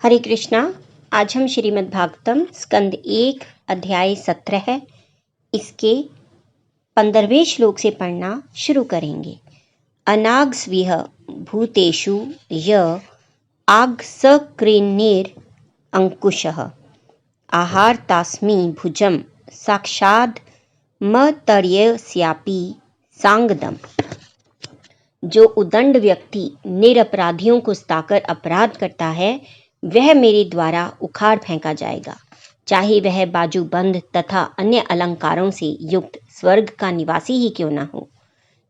हरे कृष्णा। आज हम श्रीमद् भागवतम स्कंद 1 अध्याय 17 है, इसके 15वें श्लोक से पढ़ना शुरू करेंगे। अनागस्विह भूतेषु य आगसकृन्निर अंकुशः आहार तास्मि भुजम साक्षाद मतर्यस्यापि सांगदम। जो उदंड व्यक्ति निरपराधियों को सताकर अपराध करता है वह मेरे द्वारा उखाड़ फेंका जाएगा, चाहे वह बाजूबंद तथा अन्य अलंकारों से युक्त स्वर्ग का निवासी ही क्यों न हो।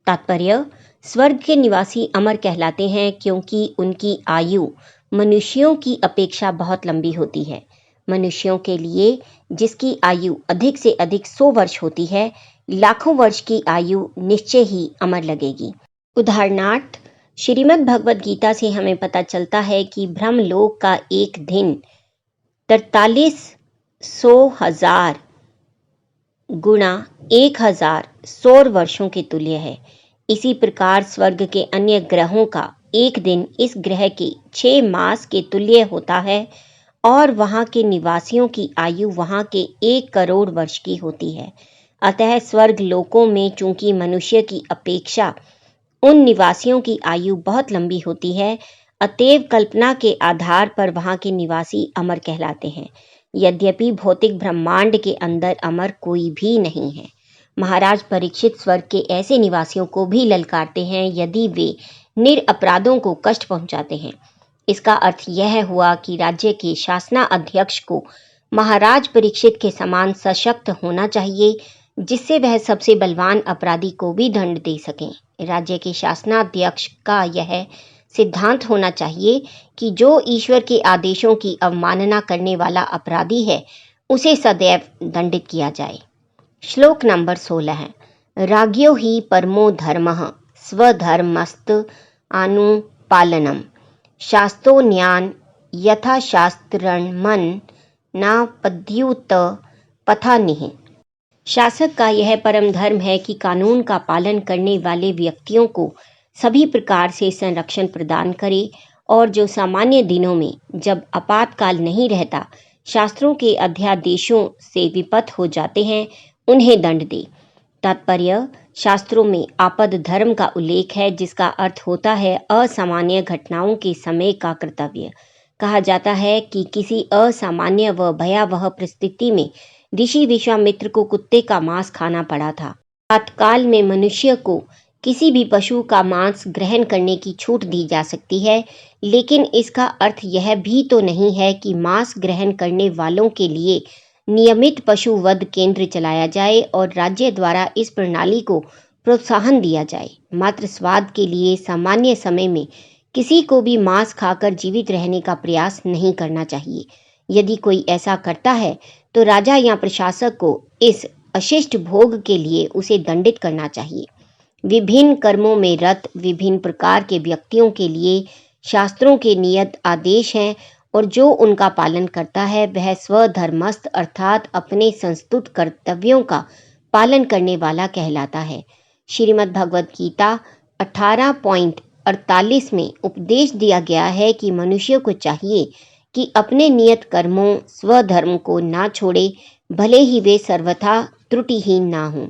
तात्पर्य, स्वर्ग के निवासी अमर कहलाते हैं क्योंकि उनकी आयु मनुष्यों की अपेक्षा बहुत लंबी होती है। मनुष्यों के लिए जिसकी आयु अधिक से अधिक 100 वर्ष होती है, लाखों वर्ष की आयु निश्चय ही अमर लगेगी। उदाहरणार्थ, श्रीमद् भगवद गीता से हमें पता चलता है कि ब्रह्मलोक का एक दिन 43,100,000 गुणा 1000 सौर वर्षों के तुल्य है। इसी प्रकार स्वर्ग के अन्य ग्रहों का एक दिन इस ग्रह के 6 मास के तुल्य होता है और वहां के निवासियों की आयु वहां के 1 करोड़ वर्ष की होती है। अतः स्वर्ग लोकों में चूंकि मनुष्य की अपेक्षा उन निवासियों की आयु बहुत लंबी होती है, अतएव कल्पना के आधार पर वहां के निवासी अमर कहलाते हैं। यद्यपि भौतिक ब्रह्मांड के अंदर अमर कोई भी नहीं है। महाराज परीक्षित स्वर्ग के ऐसे निवासियों को भी ललकारते हैं यदि वे निरपराधों को कष्ट पहुंचाते हैं। इसका अर्थ यह हुआ कि राज्य के शासनाध्यक्ष को महाराज परीक्षित के समान सशक्त होना चाहिए, जिससे वह सबसे बलवान अपराधी को भी दंड दे सकें। राज्य के शासनाध्यक्ष का यह सिद्धांत होना चाहिए कि जो ईश्वर के आदेशों की अवमानना करने वाला अपराधी है, उसे सदैव दंडित किया जाए। श्लोक नंबर 16 है। राज्ञो ही परमो धर्मः स्वधर्मस्त अनुपालनम शास्त्रोन्यान यथा शास्त्रमन नापद्युत पथानिः। शासक का यह परम धर्म है कि कानून का पालन करने वाले व्यक्तियों को सभी प्रकार से संरक्षण प्रदान करे और जो सामान्य दिनों में जब आपातकाल नहीं रहता शास्त्रों के अध्यादेशों से विपथ हो जाते हैं, उन्हें दंड दे। तात्पर्य, शास्त्रों में आपद धर्म का उल्लेख है, जिसका अर्थ होता है असामान्य घटनाओं के समय का कर्तव्य। कहा जाता है कि किसी असामान्य व भयावह परिस्थिति में ऋषि विश्वामित्र को कुत्ते का मांस खाना पड़ा था। आपातकाल में मनुष्य को किसी भी पशु का मांस ग्रहण करने की छूट दी जा सकती है, लेकिन इसका अर्थ यह भी तो नहीं है कि मांस ग्रहण करने वालों के लिए नियमित पशु वध केंद्र चलाया जाए और राज्य द्वारा इस प्रणाली को प्रोत्साहन दिया जाए। मात्र स्वाद के लिए सामान्य समय में किसी को भी मांस खाकर जीवित रहने का प्रयास नहीं करना चाहिए। यदि कोई ऐसा करता है तो राजा या प्रशासक को इस अशिष्ट भोग के लिए उसे दंडित करना चाहिए। विभिन्न कर्मों में रत विभिन्न प्रकार के व्यक्तियों के लिए शास्त्रों के नियत आदेश हैं और जो उनका पालन करता है वह स्वधर्मस्थ अर्थात अपने संस्तुत कर्तव्यों का पालन करने वाला कहलाता है। श्रीमद् भगवद गीता 18.48 में उपदेश दिया गया है कि मनुष्य को चाहिए कि अपने नियत कर्मों स्वधर्म को ना छोड़े, भले ही वे सर्वथा त्रुटिहीन ना हों।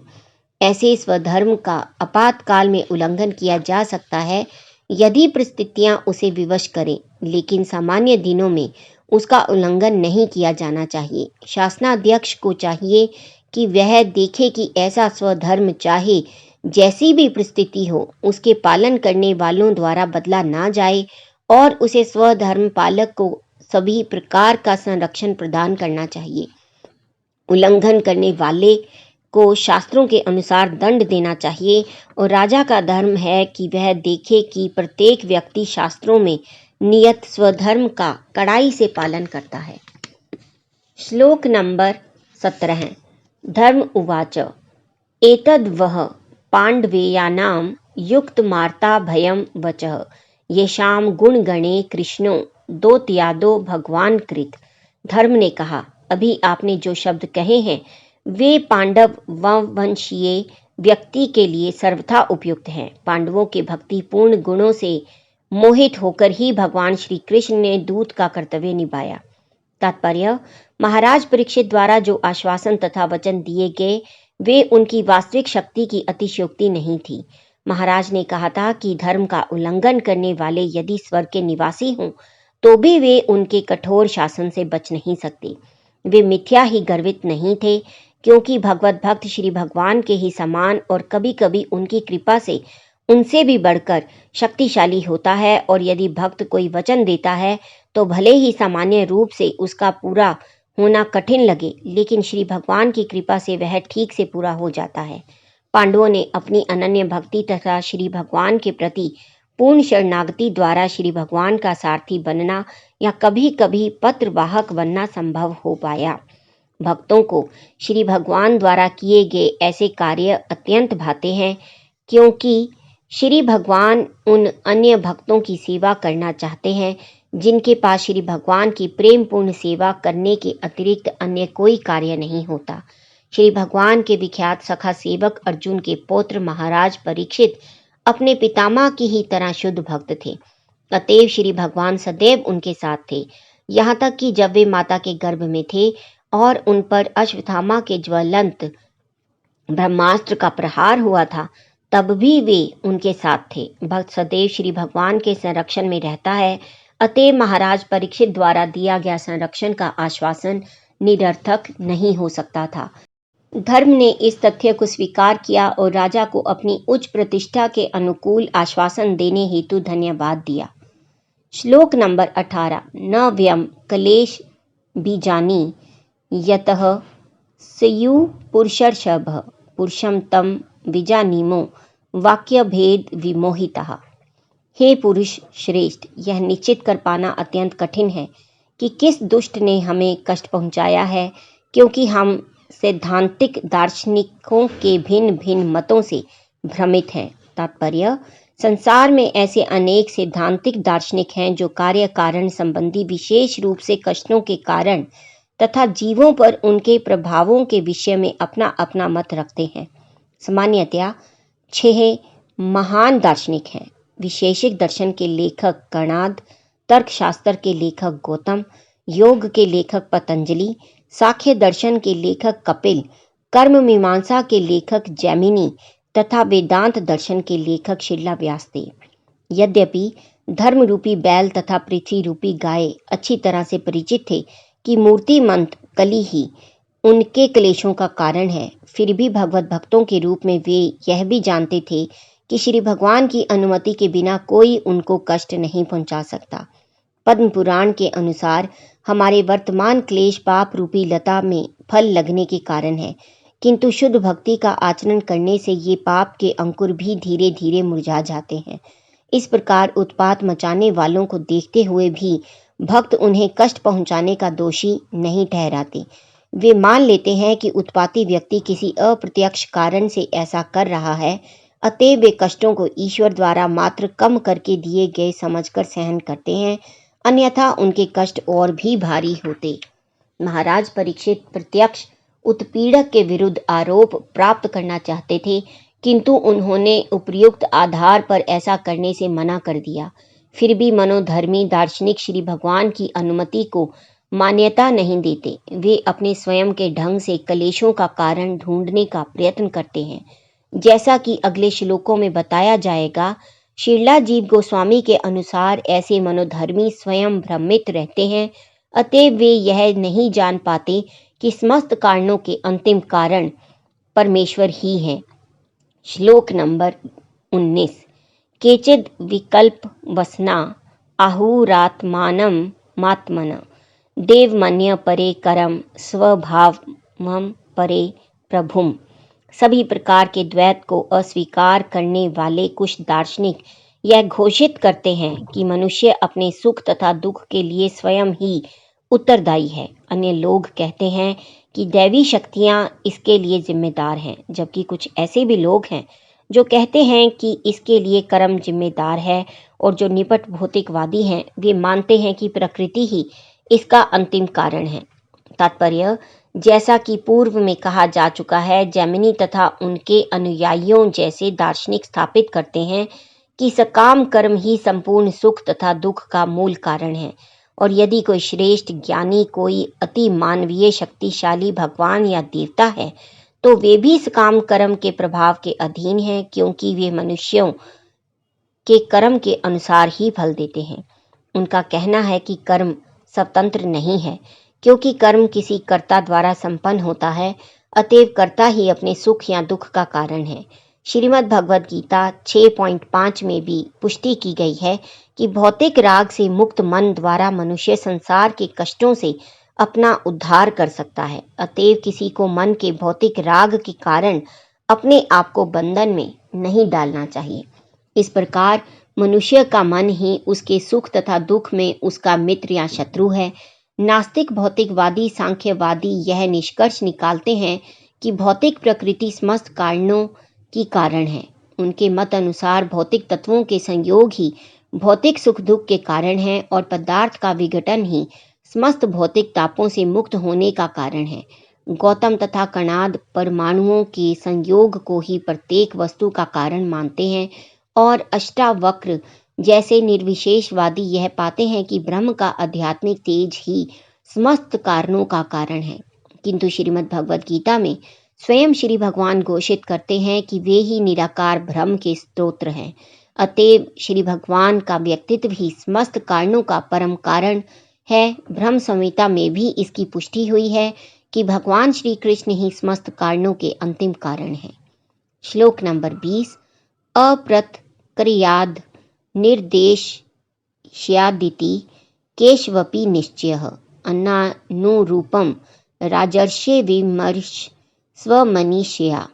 ऐसे स्वधर्म का आपातकाल में उल्लंघन किया जा सकता है यदि परिस्थितियां उसे विवश करें, लेकिन सामान्य दिनों में उसका उल्लंघन नहीं किया जाना चाहिए। शासनाध्यक्ष को चाहिए कि वह देखे कि ऐसा स्वधर्म चाहे जैसी भी परिस्थिति हो, उसके पालन करने वालों द्वारा बदला ना जाए और उसे स्वधर्म पालक को सभी प्रकार का संरक्षण प्रदान करना चाहिए। उल्लंघन करने वाले को शास्त्रों के अनुसार दंड देना चाहिए और राजा का धर्म है कि वह देखे कि प्रत्येक व्यक्ति शास्त्रों में नियत स्वधर्म का कड़ाई से पालन करता है। श्लोक नंबर 17 है। धर्म उवाच एतद्वः पांडवेयानां युक्त मार्ता भयं वचः येषां गुणगणे कृष्णो दोत्यादो भगवान कृत। धर्म ने कहा, अभी आपने जो शब्द कहे हैं वे पांडव वंशीय व्यक्ति के लिए सर्वथा उपयुक्त हैं। पांडवों के भक्तिपूर्ण गुणों से मोहित होकर ही भगवान श्री कृष्ण ने दूत का कर्तव्य निभाया। तात्पर्य, महाराज परीक्षित द्वारा जो आश्वासन तथा वचन दिए गए वे उनकी वास्तविक शक्ति की अतिशयोक्ति नहीं थी। महाराज ने कहा था कि धर्म का उल्लंघन करने वाले यदि स्वर्ग के निवासी हों तो भी वे उनके कठोर शासन से बच नहीं सकते। वे मिथ्या ही गर्वित नहीं थे, क्योंकि भगवत भक्त श्री भगवान के ही समान और कभी कभी उनकी कृपा से उनसे भी बढ़कर शक्तिशाली होता है। और यदि भक्त कोई वचन देता है तो भले ही सामान्य रूप से उसका पूरा होना कठिन लगे, लेकिन श्री भगवान की कृपा से वह ठीक से पूरा हो जाता है। पांडवों ने अपनी अनन्य भक्ति तथा श्री भगवान के प्रति पूर्ण शरणागति द्वारा श्री भगवान का सारथी बनना या कभी कभी पत्रवाहक बनना संभव हो पाया। भक्तों को श्री भगवान द्वारा किए गए ऐसे कार्य अत्यंत भाते हैं, क्योंकि श्री भगवान उन अन्य भक्तों की सेवा करना चाहते हैं जिनके पास श्री भगवान की प्रेम पूर्ण सेवा करने के अतिरिक्त अन्य कोई कार्य नहीं होता। श्री भगवान के विख्यात सखा सेवक अर्जुन के पौत्र महाराज परीक्षित अपने पितामह की ही तरह शुद्ध भक्त थे। अतएव श्री भगवान सदैव उनके साथ थे, यहाँ तक कि जब वे माता के गर्भ में थे और उन पर अश्वत्थामा के ज्वलंत ब्रह्मास्त्र का प्रहार हुआ था, तब भी वे उनके साथ थे। भक्त सदैव श्री भगवान के संरक्षण में रहता है। अतएव महाराज परीक्षित द्वारा दिया गया संरक्षण का आश्वासन निरर्थक नहीं हो सकता था। धर्म ने इस तथ्य को स्वीकार किया और राजा को अपनी उच्च प्रतिष्ठा के अनुकूल आश्वासन देने हेतु धन्यवाद दिया। श्लोक नंबर 18। न व्यम क्लेश बीजानी यतः स्यु पुरुषर्षभ पुरुषम तम विजानीमो वाक्य भेद विमोहितः। हे पुरुष श्रेष्ठ, यह निश्चित कर पाना अत्यंत कठिन है कि किस दुष्ट ने हमें कष्ट पहुंचाया है, क्योंकि हम सैद्धांतिक दार्शनिकों के भिन्न भिन्न मतों से भ्रमित हैं। तात्पर्य, संसार में ऐसे अनेक सैद्धांतिक दार्शनिक हैं जो कार्य कारण संबंधी विशेष रूप से कष्टों के कारण तथा जीवों पर उनके प्रभावों के विषय में अपना अपना मत रखते हैं। सामान्यतया 6 महान दार्शनिक हैं। विशेषिक दर्शन के लेखक कणाद, तर्कशास्त्र के लेखक गौतम, योग के लेखक पतंजलि, सांख्य दर्शन के लेखक कपिल, कर्म मीमांसा के लेखक जैमिनी तथा वेदांत दर्शन के लेखक शिला व्यास थे। यद्यपि धर्म रूपी बैल तथा पृथ्वी रूपी गाय अच्छी तरह से परिचित थे कि मूर्तिमंत कली ही उनके क्लेशों का कारण है, फिर भी भगवत भक्तों के रूप में वे यह भी जानते थे कि श्री भगवान की अनुमति के बिना कोई उनको कष्ट नहीं पहुंचा सकता। पद्म पुराण के अनुसार हमारे वर्तमान क्लेश पाप रूपी लता में फल लगने के कारण है, किंतु शुद्ध भक्ति का आचरण करने से ये पाप के अंकुर भी धीरे धीरे मुरझा जाते हैं। इस प्रकार उत्पात मचाने वालों को देखते हुए भी भक्त उन्हें कष्ट पहुंचाने का दोषी नहीं ठहराते। वे मान लेते हैं कि उत्पाती व्यक्ति किसी अप्रत्यक्ष कारण से ऐसा कर रहा है, अतएव वे कष्टों को ईश्वर द्वारा मात्र कम करके दिए गए समझकर सहन करते हैं, अन्यथा उनके कष्ट और भी भारी होते। महाराज परीक्षित प्रत्यक्ष उत्पीड़क के विरुद्ध आरोप प्राप्त करना चाहते थे, किंतु उन्होंने उपयुक्त आधार पर ऐसा करने से मना कर दिया। फिर भी मनोधर्मी दार्शनिक श्री भगवान की अनुमति को मान्यता नहीं देते। वे अपने स्वयं के ढंग से क्लेशों का कारण ढूंढने का प्रयत्न करते हैं। जैसा कि अगले श्लोकों में बताया जाएगा, शीला जीव गोस्वामी के अनुसार ऐसे मनोधर्मी स्वयं भ्रमित रहते हैं, अतएव वे यह नहीं जान पाते कि समस्त कारणों के अंतिम कारण परमेश्वर ही हैं। श्लोक नंबर 19। केचिद विकल्प वसना आहुरात्मानं मात्मन देवमन्य परे करम स्वभावम परे प्रभुम। सभी प्रकार के द्वैत को अस्वीकार करने वाले कुछ दार्शनिक यह घोषित करते हैं कि मनुष्य अपने सुख तथा दुख के लिए स्वयं ही उत्तरदायी है। अन्य लोग कहते हैं कि दैवी शक्तियां इसके लिए जिम्मेदार हैं, जबकि कुछ ऐसे भी लोग हैं जो कहते हैं कि इसके लिए कर्म जिम्मेदार है, और जो निपट भौतिकवादी हैं वे मानते हैं कि प्रकृति ही इसका अंतिम कारण है। तात्पर्य, जैसा कि पूर्व में कहा जा चुका है, जैमिनी तथा उनके अनुयायियों जैसे दार्शनिक स्थापित करते हैं कि सकाम कर्म ही संपूर्ण सुख तथा दुख का मूल कारण है, और यदि कोई श्रेष्ठ ज्ञानी, कोई अति मानवीय शक्तिशाली भगवान या देवता है, तो वे भी सकाम कर्म के प्रभाव के अधीन हैं, क्योंकि वे मनुष्यों के कर्म के अनुसार ही फल देते हैं। उनका कहना है कि कर्म स्वतंत्र नहीं है, क्योंकि कर्म किसी कर्ता द्वारा संपन्न होता है, अतएव कर्ता ही अपने सुख या दुख का कारण है। श्रीमद् भगवद गीता 6.5 में भी पुष्टि की गई है कि भौतिक राग से मुक्त मन द्वारा मनुष्य संसार के कष्टों से अपना उद्धार कर सकता है। अतएव किसी को मन के भौतिक राग के कारण अपने आप को बंधन में नहीं डालना चाहिए। इस प्रकार मनुष्य का मन ही उसके सुख तथा दुख में उसका मित्र या शत्रु है। नास्तिक, भौतिकवादी, सांख्यवादी यह निष्कर्ष निकालते हैं कि भौतिक प्रकृति समस्त कारणों की कारण है। उनके मत अनुसार भौतिक तत्वों के संयोग ही भौतिक सुख दुख के कारण है, और पदार्थ का विघटन ही समस्त भौतिक तापों से मुक्त होने का कारण है। गौतम तथा कणाद परमाणुओं के संयोग को ही प्रत्येक वस्तु का कारण मानते हैं, और अष्टावक्र जैसे निर्विशेषवादी यह पाते हैं कि ब्रह्म का आध्यात्मिक तेज ही समस्त कारणों का कारण है। किंतु श्रीमद् भगवद गीता में स्वयं श्री भगवान घोषित करते हैं कि वे ही निराकार ब्रह्म के स्रोत हैं। अतएव श्री भगवान का व्यक्तित्व ही समस्त कारणों का परम कारण है। ब्रह्म संहिता में भी इसकी पुष्टि हुई है कि भगवान श्री कृष्ण ही समस्त कारणों के अंतिम कारण हैं। श्लोक नंबर 20। अप्रतक्रियाद् निर्देश्यादिति केशवपि निश्चयः अन्नानुरूपम राजर्षे विमर्श स्वमनीषया।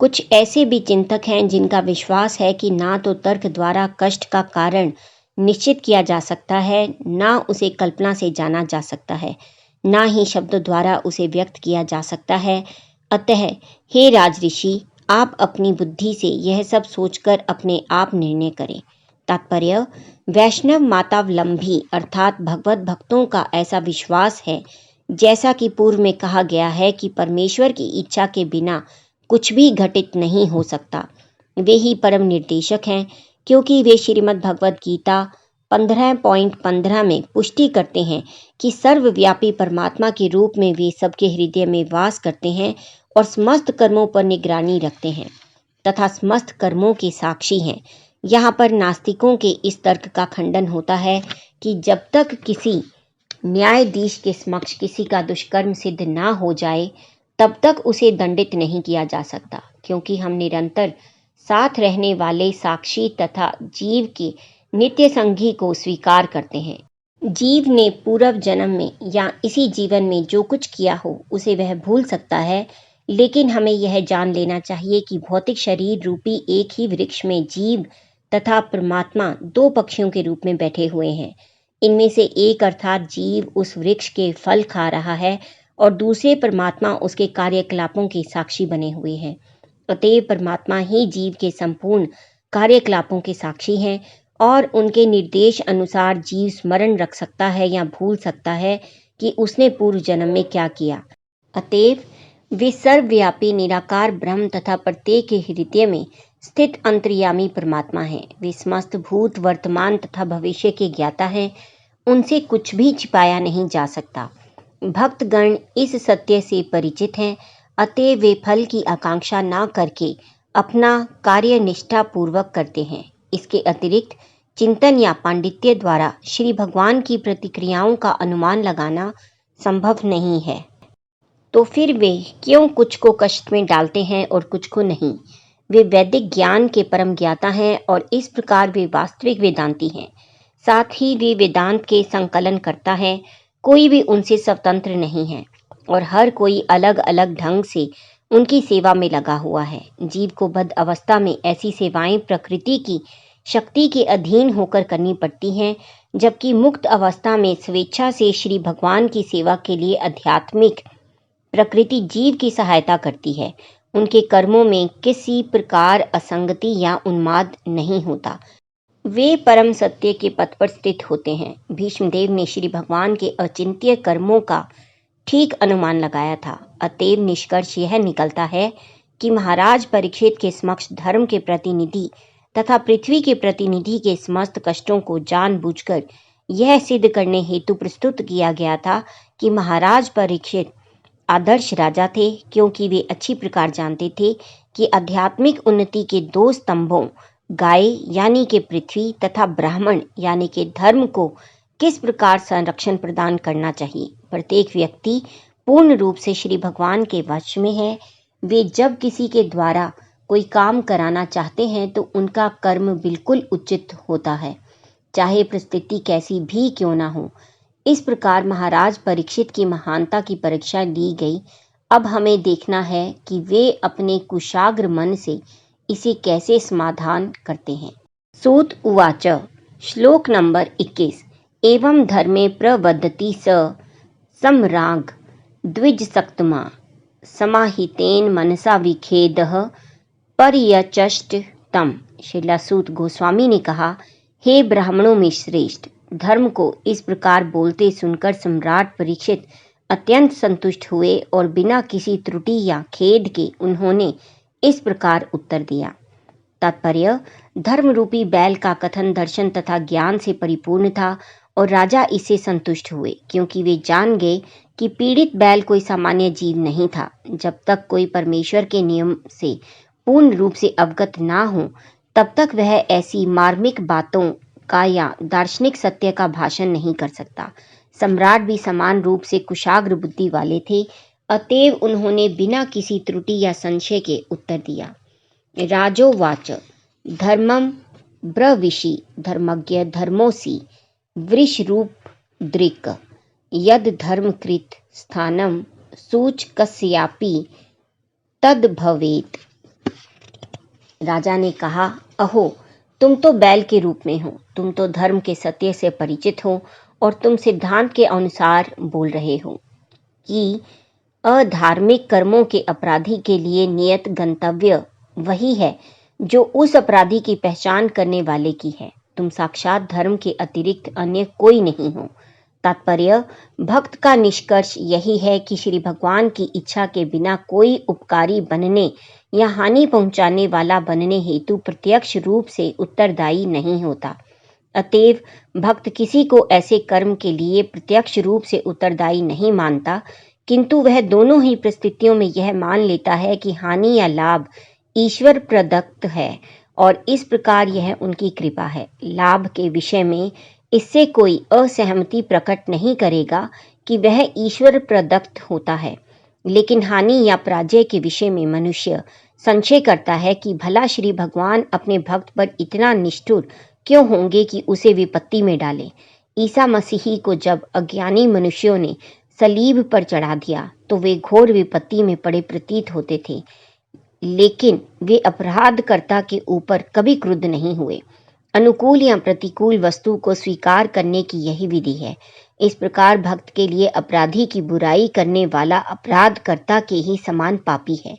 कुछ ऐसे भी चिंतक हैं जिनका विश्वास है कि ना तो तर्क द्वारा कष्ट का कारण निश्चित किया जा सकता है, ना उसे कल्पना से जाना जा सकता है, ना ही शब्द द्वारा उसे व्यक्त किया जा सकता है। अतः हे राजऋषि, आप अपनी बुद्धि से यह सब सोचकर अपने आप निर्णय करें। तात्पर्य: वैष्णव मातावलंबी अर्थात भगवत भक्तों का ऐसा विश्वास है, जैसा कि पूर्व में कहा गया है, कि परमेश्वर की इच्छा के बिना कुछ भी घटित नहीं हो सकता। वे ही परम निर्देशक हैं, क्योंकि वे श्रीमद् भगवद गीता 15.15 में पुष्टि करते हैं कि सर्वव्यापी परमात्मा के रूप में वे सबके हृदय में वास करते हैं और समस्त कर्मों पर निगरानी रखते हैं तथा समस्त कर्मों के साक्षी हैं। यहाँ पर नास्तिकों के इस तर्क का खंडन होता है कि जब तक किसी न्यायाधीश के समक्ष किसी का दुष्कर्म सिद्ध ना हो जाए, तब तक उसे दंडित नहीं किया जा सकता, क्योंकि हम निरंतर साथ रहने वाले साक्षी तथा जीव के नित्य संगी को स्वीकार करते हैं। जीव ने पूर्व जन्म में या इसी जीवन में जो कुछ किया हो उसे वह भूल सकता है, लेकिन हमें यह जान लेना चाहिए कि भौतिक शरीर रूपी एक ही वृक्ष में जीव तथा परमात्मा दो पक्षियों के रूप में बैठे हुए हैं। इनमें से एक अर्थात जीव उस वृक्ष के फल खा रहा है और दूसरे परमात्मा उसके कार्यकलापों के साक्षी बने हुए हैं। अतएव परमात्मा ही जीव के संपूर्ण कार्यकलापों के साक्षी हैं, और उनके निर्देश अनुसार जीव स्मरण रख सकता है या भूल सकता है कि उसने पूर्व जन्म में क्या किया। अतएव वे सर्वव्यापी निराकार ब्रह्म तथा प्रत्येक के हृदय में स्थित अंतर्यामी परमात्मा हैं। वे समस्त भूत, वर्तमान तथा भविष्य के ज्ञाता हैं। उनसे कुछ भी छिपाया नहीं जा सकता। भक्तगण इस सत्य से परिचित हैं, अतएव वे फल की आकांक्षा न करके अपना कार्य निष्ठा पूर्वक करते हैं। इसके अतिरिक्त चिंतन या पांडित्य द्वारा श्री भगवान की प्रतिक्रियाओं का अनुमान लगाना संभव नहीं है। तो फिर वे क्यों कुछ को कष्ट में डालते हैं और कुछ को नहीं? वे वैदिक ज्ञान के परम ज्ञाता हैं और इस प्रकार वे वास्तविक वेदांती हैं। साथ ही वे वेदांत के संकलन करता है। कोई भी उनसे स्वतंत्र नहीं है और हर कोई अलग अलग ढंग से उनकी सेवा में लगा हुआ है। जीव को बद्ध अवस्था में ऐसी सेवाएं प्रकृति की शक्ति के अधीन होकर करनी पड़ती हैं, जबकि मुक्त अवस्था में स्वेच्छा से श्री भगवान की सेवा के लिए आध्यात्मिक प्रकृति जीव की सहायता करती है। उनके कर्मों में किसी प्रकार असंगति या उन्माद नहीं होता। वे परम सत्य के पथ पर स्थित होते हैं। भीष्मदेव ने श्री भगवान के अचिंत्य कर्मों का ठीक अनुमान लगाया था। अतएव निष्कर्ष यह निकलता है कि महाराज परीक्षित के समक्ष धर्म के प्रतिनिधि तथा पृथ्वी के प्रतिनिधि के समस्त कष्टों को जानबूझकर यह सिद्ध करने हेतु प्रस्तुत किया गया था कि महाराज परीक्षित आदर्श राजा थे, क्योंकि वे अच्छी प्रकार जानते थे कि आध्यात्मिक उन्नति के दो स्तंभों गाय यानी कि पृथ्वी तथा ब्राह्मण यानी कि धर्म को किस प्रकार संरक्षण प्रदान करना चाहिए। प्रत्येक व्यक्ति पूर्ण रूप से श्री भगवान के वश में है। वे जब किसी के द्वारा कोई काम कराना चाहते हैं तो उनका कर्म बिल्कुल उचित होता है, चाहे परिस्थिति कैसी भी क्यों ना हो। इस प्रकार महाराज परीक्षित की महानता की परीक्षा ली गई। अब हमें देखना है कि वे अपने कुशाग्र मन से इसे कैसे समाधान करते हैं। सूत उवाच श्लोक नंबर 21 एवं धर्मे प्रवदति स सम्राग द्विजसक्तमा समाहितेन मनसा विखेदः पर्यचष्ट तम। श्रीला सूत गोस्वामी ने कहा, हे ब्राह्मणों में श्रेष्ठ, धर्म को इस प्रकार बोलते सुनकर सम्राट परीक्षित अत्यंत संतुष्ट हुए और बिना किसी त्रुटि या खेद के उन्होंने इस प्रकार उत्तर दिया। तात्पर्य, धर्म रूपी बैल का कथन दर्शन तथा ज्ञान से परिपूर्ण था और राजा इससे संतुष्ट हुए, क्योंकि वे जान गए कि पीड़ित बैल कोई सामान्य जीव नहीं था। जब तक कोई परमेश्वर के नियम से पूर्ण रूप से अवगत ना हो तब तक वह ऐसी मार्मिक बातों का या दार्शनिक सत्य का भाषण नहीं कर सकता। सम्राट भी समान रूप से कुशाग्र बुद्धि वाले थे, अतएव उन्होंने बिना किसी त्रुटि या संशय के उत्तर दिया। राजोवाच धर्मम ब्रवीषि धर्मज्ञ धर्मोसि वृषरूप दृक् यद धर्मकृत स्थानम सूचकस्यापि तद भवेत्। राजा ने कहा, अहो, तुम तो बैल के रूप में हो, तुम तो धर्म के सत्य से परिचित हो और तुम सिद्धांत के अनुसार बोल रहे हो कि अधार्मिक कर्मों के अपराधी के लिए नियत गंतव्य वही है जो उस अपराधी की पहचान करने वाले की है। तुम साक्षात धर्म के अतिरिक्त अन्य कोई नहीं हो। तात्पर्य, भक्त का निष्कर्ष यही है कि श्री भगवान की इच्छा के बिना कोई उपकारी बनने या हानि पहुंचाने वाला बनने हेतु प्रत्यक्ष रूप से उत्तरदायी नहीं होता। अतएव भक्त किसी को ऐसे कर्म के लिए प्रत्यक्ष रूप से उत्तरदायी नहीं मानता, किंतु वह दोनों ही परिस्थितियों में यह मान लेता है कि हानि या लाभ ईश्वर प्रदत्त है और इस प्रकार यह उनकी कृपा है। लाभ के विषय में इससे कोई असहमति प्रकट नहीं करेगा कि वह ईश्वर प्रदत्त होता है, लेकिन हानि या पराजय के विषय में मनुष्य संशय करता है कि भला श्री भगवान अपने भक्त पर इतना निष्ठुर क्यों होंगे कि उसे विपत्ति में डालें। ईसा मसीही को जब अज्ञानी मनुष्यों ने सलीब पर चढ़ा दिया तो वे घोर विपत्ति में पड़े प्रतीत होते थे, लेकिन वे अपराधकर्ता के ऊपर कभी क्रुद्ध नहीं हुए। अनुकूल या प्रतिकूल वस्तु को स्वीकार करने की यही विधि है। इस प्रकार भक्त के लिए अपराधी की बुराई करने वाला अपराधकर्ता के ही समान पापी है।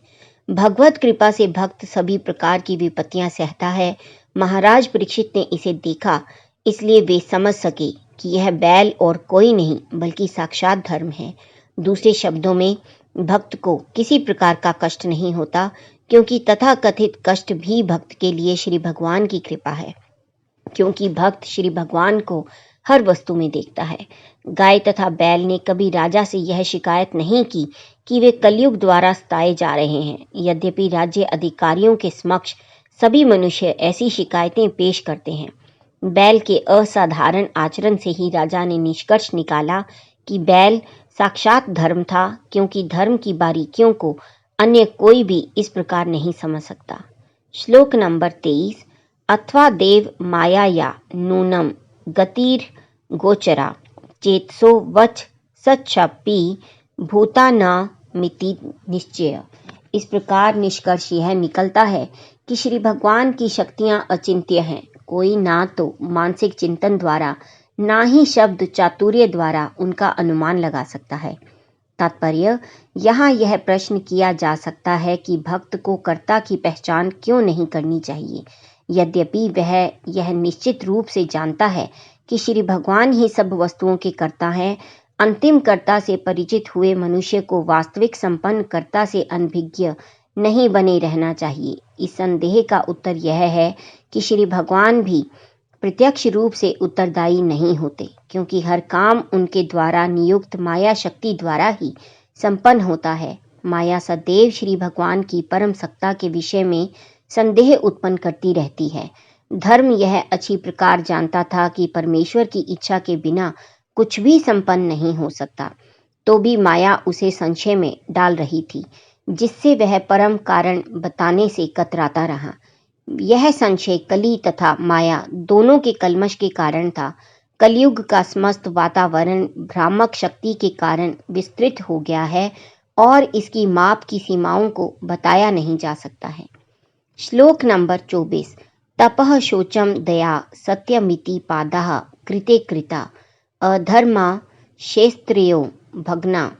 भगवत कृपा से भक्त सभी प्रकार की विपत्तियां सहता है। महाराज परीक्षित ने इसे देखा, इसलिए वे समझ सके कि यह बैल और कोई नहीं बल्कि साक्षात धर्म है। दूसरे शब्दों में, भक्त को किसी प्रकार का कष्ट नहीं होता, क्योंकि तथाकथित कष्ट भी भक्त के लिए श्री भगवान की कृपा है, क्योंकि भक्त श्री भगवान को हर वस्तु में देखता है। गाय तथा बैल ने कभी राजा से यह शिकायत नहीं की कि वे कलयुग द्वारा सताए जा रहे हैं। यद्यपि राज्य अधिकारियों के समक्ष सभी मनुष्य ऐसी शिकायतें पेश करते हैं। बैल के असाधारण आचरण से ही राजा ने निष्कर्ष निकाला कि बैल साक्षात धर्म था, क्योंकि धर्म की बारीकियों को अन्य कोई भी इस प्रकार नहीं समझ सकता। श्लोक नंबर 23 अथवा देव मायाया नूनम गतिर गोचरा चेतसो वच सच्छपि भूता न मिति निश्चय। इस प्रकार निष्कर्ष यह निकलता है कि श्री भगवान की शक्तियां अचिंत्य हैं। कोई ना तो मानसिक चिंतन द्वारा ना ही शब्द चातुर्य द्वारा उनका अनुमान लगा सकता है। तात्पर्य, यहाँ यह प्रश्न किया जा सकता है कि भक्त को कर्ता की पहचान क्यों नहीं करनी चाहिए, यद्यपि वह यह निश्चित रूप से जानता है कि श्री भगवान ही सब वस्तुओं के कर्ता हैं। अंतिम कर्ता से परिचित हुए मनुष्य को वास्तविक संपन्न कर्ता से अनभिज्ञ नहीं बने रहना चाहिए? इस संदेह का उत्तर यह है कि श्री भगवान भी प्रत्यक्ष रूप से उत्तरदायी नहीं होते, क्योंकि हर काम उनके द्वारा नियुक्त माया शक्ति द्वारा ही संपन्न होता है। माया सदैव श्री भगवान की परम सत्ता के विषय में संदेह उत्पन्न करती रहती है। धर्म यह अच्छी प्रकार जानता था कि परमेश्वर की इच्छा के बिना कुछ भी संपन्न नहीं हो सकता, तो भी माया उसे संशय में डाल रही थी, जिससे वह परम कारण बताने से कतराता रहा। यह संशय कली तथा माया दोनों के कल्मश के कारण था। कलयुग का समस्त वातावरण भ्रामक शक्ति के कारण विस्तृत हो गया है और इसकी माप की सीमाओं को बताया नहीं जा सकता है। श्लोक नंबर 24। तपः शोचम दया सत्यमिति पादः कृते कृता अधर्मा क्षेत्रियो भग्ना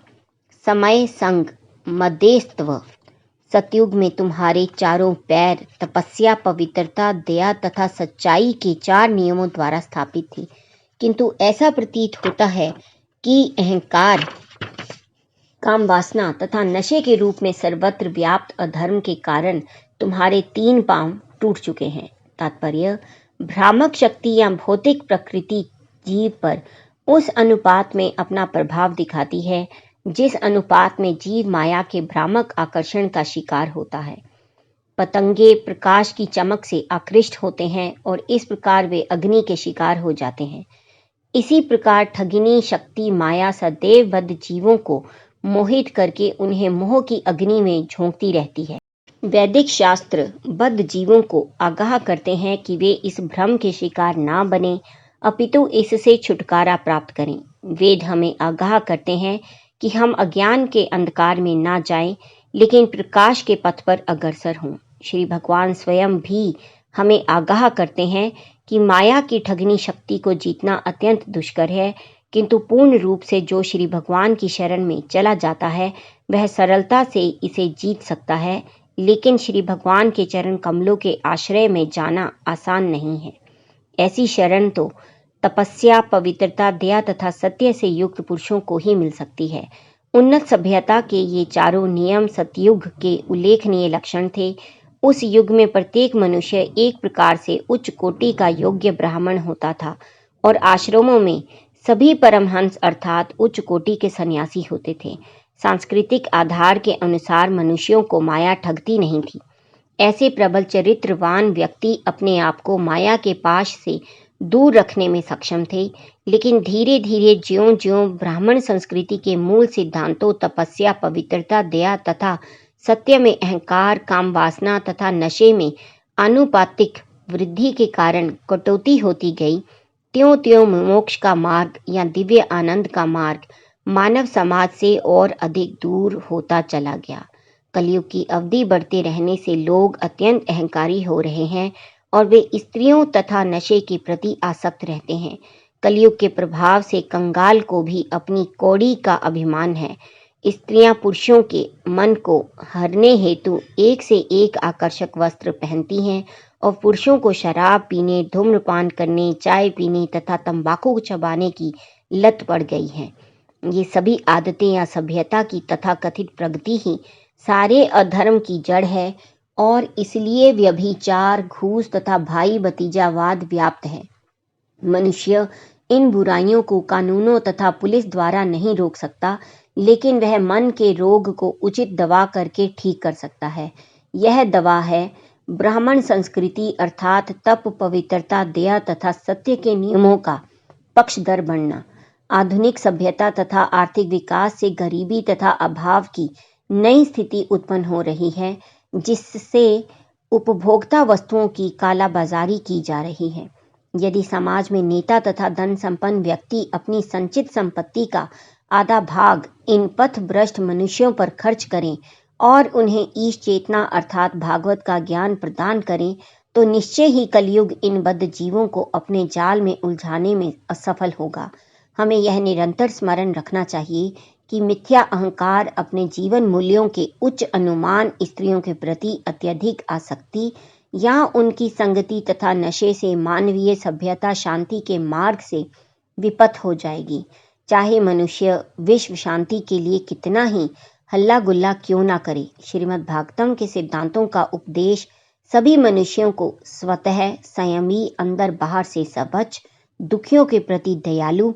समय संग मदेस्तव। सतयुग में तुम्हारे चारों पैर तपस्या, पवित्रता, दया तथा सच्चाई के 4 नियमों द्वारा स्थापित थे, किंतु ऐसा प्रतीत होता है कि अहंकार, काम वासना तथा नशे के रूप में सर्वत्र व्याप्त अधर्म के कारण तुम्हारे 3 पांव टूट चुके हैं। तात्पर्य, भ्रामक शक्ति या भौतिक प्रकृति जीव पर उस अनुपात में अपना प्रभाव दिखाती है जिस अनुपात में जीव माया के भ्रामक आकर्षण का शिकार होता है। पतंगे प्रकाश की चमक से आकृष्ट होते हैं और इस प्रकार वे अग्नि के शिकार हो जाते हैं। इसी प्रकार ठगिनी शक्ति माया सदैव बद्ध जीवों को मोहित करके उन्हें मोह की अग्नि में झोंकती रहती है। वैदिक शास्त्र बद्ध जीवों को आगाह करते हैं कि वे इस भ्रम के शिकार ना बने, अपितु इससे छुटकारा प्राप्त करें। वेद हमें आगाह करते हैं कि हम अज्ञान के अंधकार में ना जाएं, लेकिन प्रकाश के पथ पर अग्रसर हों। श्री भगवान स्वयं भी हमें आगाह करते हैं कि माया की ठगनी शक्ति को जीतना अत्यंत दुष्कर है, किंतु पूर्ण रूप से जो श्री भगवान की शरण में चला जाता है वह सरलता से इसे जीत सकता है, लेकिन श्री भगवान के चरण कमलों के आश्रय में जाना आसान नहीं है। ऐसी शरण तो तपस्या, पवित्रता, दया तथा सत्य से युक्त पुरुषों को ही मिल सकती है। उन्नत सभ्यता के ये चारों नियम सतयुग के उल्लेखनीय लक्षण थे। उस युग में प्रत्येक मनुष्य एक प्रकार से उच्च कोटि का योग्य ब्राह्मण होता था और आश्रमों में सभी परमहंस अर्थात उच्च कोटि के सन्यासी होते थे। सांस्कृतिक आधार के अनुसार मनुष्यों को माया ठगती नहीं थी। ऐसे प्रबल चरित्रवान व्यक्ति अपने आप को माया के पाश से दूर रखने में सक्षम थे, लेकिन धीरे धीरे ज्यों-ज्यों ब्राह्मण संस्कृति के मूल सिद्धांतों तपस्या, पवित्रता, दया तथा सत्य में अहंकार, काम वासना तथा नशे में आनुपातिक वृद्धि के कारण कटौती होती गई, त्यों-त्यों मोक्ष का मार्ग या दिव्य आनंद का मार्ग मानव समाज से और अधिक दूर होता चला गया। कलयुग की अवधि बढ़ते रहने से लोग अत्यंत अहंकारी हो रहे हैं और वे स्त्रियों तथा नशे के प्रति आसक्त रहते हैं। कलयुग के प्रभाव से कंगाल को भी अपनी कौड़ी का अभिमान है। स्त्रियां पुरुषों के मन को हरने हेतु एक से एक आकर्षक वस्त्र पहनती हैं और पुरुषों को शराब पीने, धूम्रपान करने, चाय पीने तथा तंबाकू चबाने की लत पड़ गई है। ये सभी आदतें या सभ्यता की तथाकथित प्रगति ही सारे अधर्म की जड़ है और इसलिए व्यभिचार, घूस तथा भाई भतीजावाद व्याप्त है। मनुष्य इन बुराइयों को कानूनों तथा पुलिस द्वारा नहीं रोक सकता, लेकिन वह मन के रोग को उचित दवा करके ठीक कर सकता है। यह दवा है ब्राह्मण संस्कृति अर्थात तप, पवित्रता, दया तथा सत्य के नियमों का पक्षधर बनना। आधुनिक सभ्यता तथा आर्थिक विकास से गरीबी तथा अभाव की नई स्थिति उत्पन्न हो रही है, जिससे उपभोक्ता वस्तुओं की कालाबाजारी की जा रही है। यदि समाज में नेता तथा धन संपन्न व्यक्ति अपनी संचित संपत्ति का आधा भाग इन पथभ्रष्ट मनुष्यों पर खर्च करें और उन्हें ईश चेतना अर्थात भागवत का ज्ञान प्रदान करें, तो निश्चय ही कलयुग इन बद्ध जीवों को अपने जाल में उलझाने में असफल होगा। हमें यह निरंतर स्मरण रखना चाहिए कि मिथ्या अहंकार, अपने जीवन मूल्यों के उच्च अनुमान, स्त्रियों के प्रति अत्यधिक आसक्ति या उनकी संगति तथा नशे से मानवीय सभ्यता शांति के मार्ग से विपथ हो जाएगी। चाहे मनुष्य विश्व शांति के लिए कितना ही हल्ला गुल्ला क्यों ना करे। श्रीमद् भागवतम के सिद्धांतों का उपदेश सभी मनुष्यों को स्वतः संयमी, अंदर बाहर से सबच, दुखियों के प्रति दयालु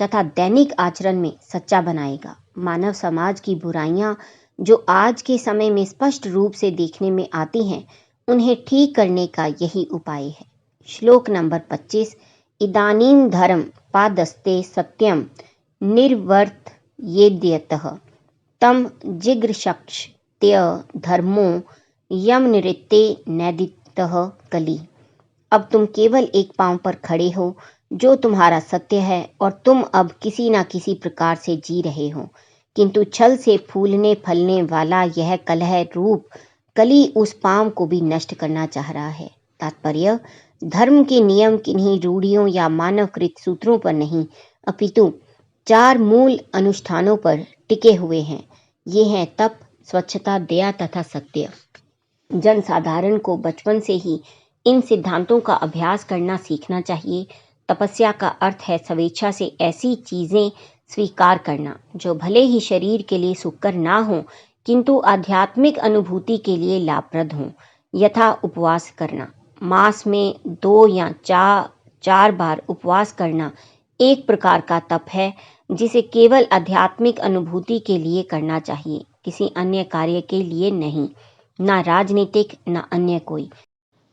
तथा दैनिक आचरण में सच्चा बनाएगा। मानव समाज की बुराइयां जो आज के समय में स्पष्ट रूप से देखने में आती हैं, उन्हें ठीक करने का यही उपाय है। श्लोक नंबर 25। इदानीं धर्म पादस्ते सत्यम निर्वर्तयेद्यतः तम जिघ्रशक्त्य धर्मो यम निरित्ते नैदितः कली। अब तुम केवल एक पांव पर खड़े हो, जो तुम्हारा सत्य है, और तुम अब किसी न किसी प्रकार से जी रहे हो, किंतु छल से फूलने फलने वाला यह कलह रूप कली उस पांव को भी नष्ट करना चाह रहा है। तात्पर्य, धर्म के नियम किन्हीं रूढ़ियों या मानवकृत सूत्रों पर नहीं, अपितु 4 मूल अनुष्ठानों पर टिके हुए हैं। ये हैं तप, स्वच्छता, दया तथा सत्य। जनसाधारण को बचपन से ही इन सिद्धांतों का अभ्यास करना सीखना चाहिए। तपस्या का अर्थ है स्वेच्छा से ऐसी चीजें स्वीकार करना जो भले ही शरीर के लिए सुखकर ना हो, किंतु आध्यात्मिक अनुभूति के लिए लाभप्रद हों। यथा उपवास करना, मास में 2 या 4 बार उपवास करना एक प्रकार का तप है, जिसे केवल आध्यात्मिक अनुभूति के लिए करना चाहिए, किसी अन्य कार्य के लिए नहीं, ना राजनीतिक ना अन्य कोई।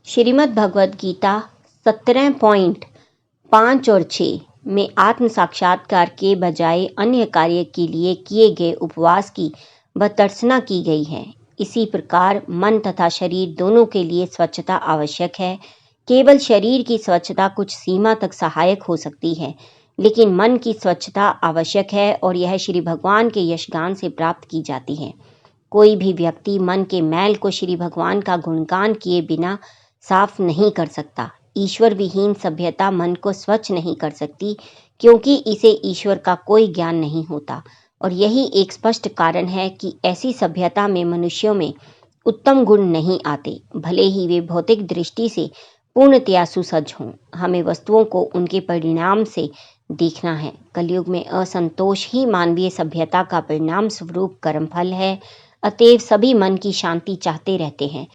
श्रीमद् भगवद गीता 17.5 और 6 में आत्म साक्षात्कार के बजाय अन्य कार्य के लिए किए गए उपवास की भर्त्सना की गई है। इसी प्रकार मन तथा शरीर दोनों के लिए स्वच्छता आवश्यक है। केवल शरीर की स्वच्छता कुछ सीमा तक सहायक हो सकती है, लेकिन मन की स्वच्छता आवश्यक है, और यह श्री भगवान के यशगान से प्राप्त की जाती है। कोई भी व्यक्ति मन के मैल को श्री भगवान का गुणगान किए बिना साफ नहीं कर सकता। ईश्वर विहीन सभ्यता मन को स्वच्छ नहीं कर सकती, क्योंकि इसे ईश्वर का कोई ज्ञान नहीं होता, और यही एक स्पष्ट कारण है कि ऐसी सभ्यता में मनुष्यों में उत्तम गुण नहीं आते, भले ही वे भौतिक दृष्टि से पूर्णतया सुसज्ज हों। हमें वस्तुओं को उनके परिणाम से देखना है। कलयुग में असंतोष ही मानवीय सभ्यता का परिणाम स्वरूप कर्मफल है। अतएव सभी मन की शांति चाहते रहते हैं।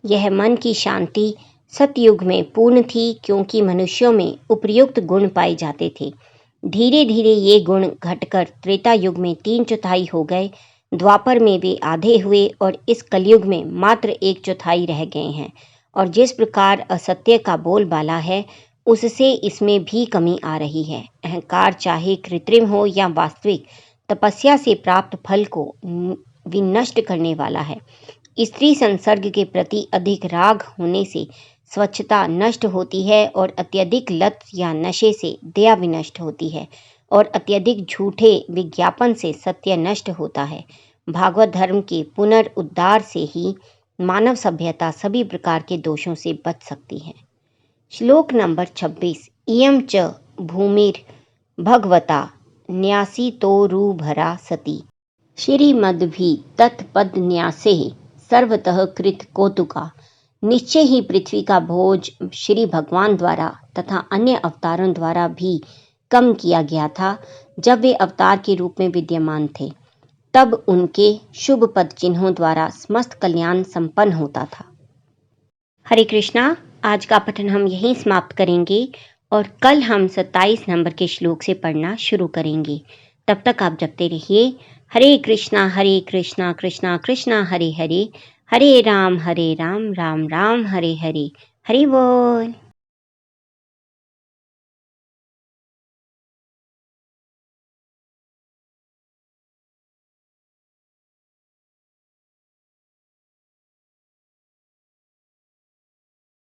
यह मन की शांति सतयुग में पूर्ण थी, क्योंकि मनुष्यों में उपयुक्त गुण पाए जाते थे। धीरे धीरे ये गुण घटकर त्रेता युग में 3/4 हो गए, द्वापर में वे आधे हुए, और इस कलयुग में मात्र 1/4 रह गए हैं। और जिस प्रकार असत्य का बोलबाला है, उससे इसमें भी कमी आ रही है। अहंकार चाहे कृत्रिम हो या वास्तविक, तपस्या से प्राप्त फल को विनष्ट करने वाला है। स्त्री संसर्ग के प्रति अधिक राग होने से स्वच्छता नष्ट होती है, और अत्यधिक लत या नशे से दया विनष्ट होती है, और अत्यधिक झूठे विज्ञापन से सत्य नष्ट होता है। भागवत धर्म के पुनरुद्धार से ही मानव सभ्यता सभी प्रकार के दोषों से बच सकती है। श्लोक नंबर 26। इयं च भूमिर भगवता न्यासितोरुभरा सती श्रीमद्भि तत्पद न्यासे सर्वतः कृत कौतुका। निश्चय ही पृथ्वी का बोझ श्री भगवान द्वारा तथा अन्य अवतारों द्वारा भी कम किया गया था। जब वे अवतार के रूप में विद्यमान थे, तब उनके शुभ पद चिन्हों द्वारा समस्त कल्याण संपन्न होता था। हरे कृष्णा। आज का पठन हम यहीं समाप्त करेंगे, और कल हम 27 नंबर के श्लोक से पढ़ना शुरू करेंगे। तब तक आप जपते रहिए हरे कृष्णा कृष्णा कृष्णा हरे हरे, हरे राम राम राम हरे हरे। हरि बोल।